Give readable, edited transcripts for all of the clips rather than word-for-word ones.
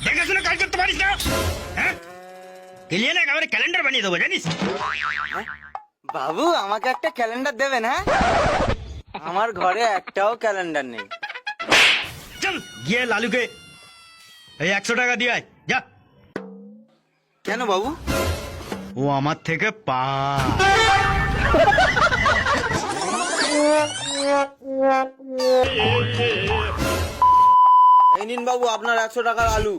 দেখাশোনা কাজ করতে পারিস না? হ্যাঁ, ক্লিয়ার একেবারে ক্যালেন্ডার বানিয়ে দেবো জানিস? বাবু আমাকে একটা ক্যালেন্ডার দেবেন? হ্যাঁ, আমার ঘরে একটাও ক্যালেন্ডার নেই। চল গিয়ে লালুকে এই 100 টাকা দিয়ে আয় যা। কেন বাবু? ও আমার থেকে পা। এই নিন বাবু আপনার 100 টাকার আলু।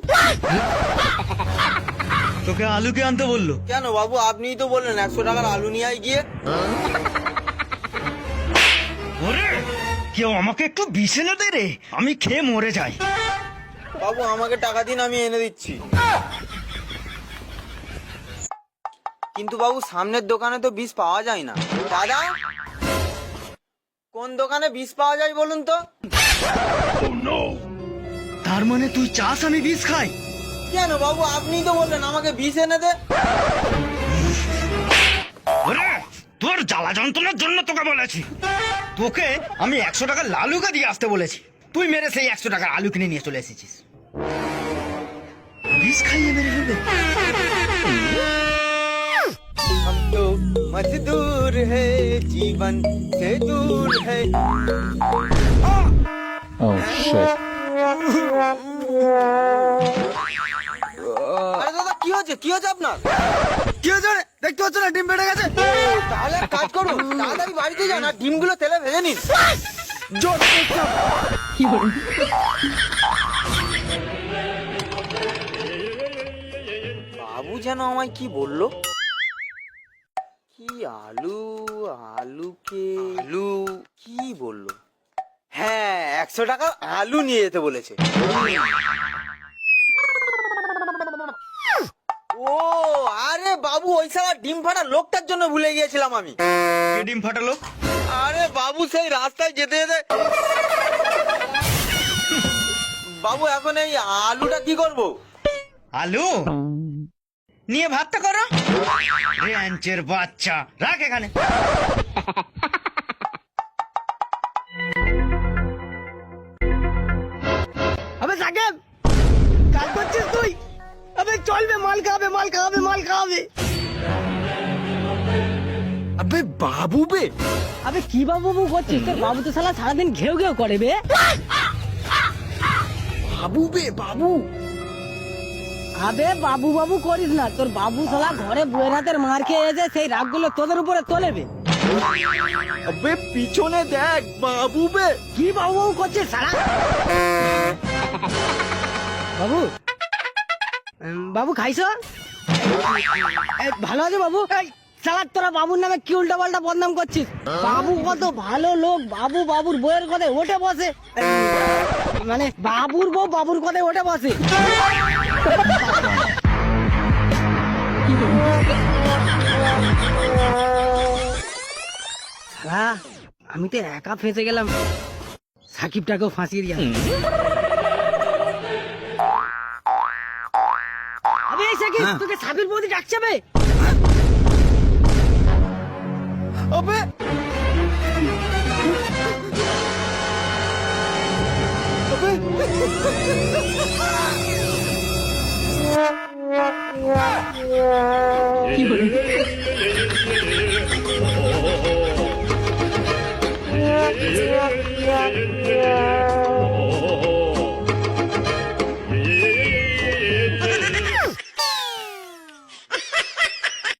তোকে আলুকে আনতে বললো? কেন বাবু, আপনিই তো বললেন 100 টাকার আলু নিয়ে আয় গিয়ে। ওরে কেউ আমাকে একটু বিষ এনে দে রে, আমি খেয়ে মরে যাই। বাবু আমাকে টাকা দিন, আমি এনে দিচ্ছি। কিন্তু বাবু সামনের দোকানে তো বিষ পাওয়া যায় না। দাদা, কোন দোকানে বিষ পাওয়া যায় বলুন তো? তার মানে তুই চাস আমি বিষ খাই? কেন বাবু, আপনিই তো বললেন আমাকে বিষ এনে দে। ওরে তোর জ্বালা যন্ত্রণার জন্য তোকে বলেছি, তোকে আমি 100 টাকা লালুকে দিয়ে আসতে বলেছি, তুই মেরে সেই 100 টাকার আলু কিনে নিয়ে চলে এসেছিস। বিষ খাইয়ে মেরে ফেলবে। हम तो मजदूर है जीवन से दूर है। আরে দাদা কি হচ্ছে, কি হচ্ছে আপনার? কি হয়েছে? দেখতে পাচ্ছ না ডিম বেড়ে গেছে? তাহলে এক কাজ করুন, তাড়াতাড়ি বাড়িতে যান আর ডিমগুলো তেলে ভেজে নিন। বাবু যেন আমায় কি বললো? কি আলু আলুকে আলু কি বললো? হ্যাঁ 100 টাকা আলু নিয়ে যেতে বলেছে। ও আরে বাবু, ওই সালা ডিম ফাটা লোকটার জন্য ভুলে গিয়েছিলাম আমি। কে ডিম ফাটালো? আরে বাবু সেই রাস্তায় যেতে যেতে। বাবু এখন এই আলুটা কি করব? আলু নিয়ে ভাতটা করো। রেঞ্চের বাচ্চা, রাখ এখানে। আবে সাকেব, কাজ করছিস তুই? আবে চলবে, মাল খাবে, মাল খাবে, মাল খাবে। আবে বাবু বে, আবে কি বাবু বাবু করছিস? তোর বাবু তো শালা সারাদিন ঘেউ ঘেউ করে বে। বাবু বে বাবু। আবে বাবু বাবু করিস না, তোর বাবু শালা ঘরে বউয়ের হাতের মার খেয়ে এসে সেই রাগগুলো তোদের উপরে তোলেবে। আবে পিছনে দেখ বাবু বে। কি বাবু বাবু করছিস শালা? বাবু বাবু খাইছো? ভালো আছে বাবু? শালা তোরা বাবুর নামে কি উল্টা পাল্টা বদনাম করছিস? বাবু কত ভালো লোক, বাবু বাবুর বউয়ের কথায় ওঠে বসে, মানে বাবুর বউ বাবুর কথায় ওঠে বসে। শালা আমি তো একা ফেঁসে গেলাম, সাকিবটাকেও ফাঁসিয়ে দিলাম। আবে এই সাকিব, তোকে সাবির বৌদি ডাকছে বে। আবে Yeah.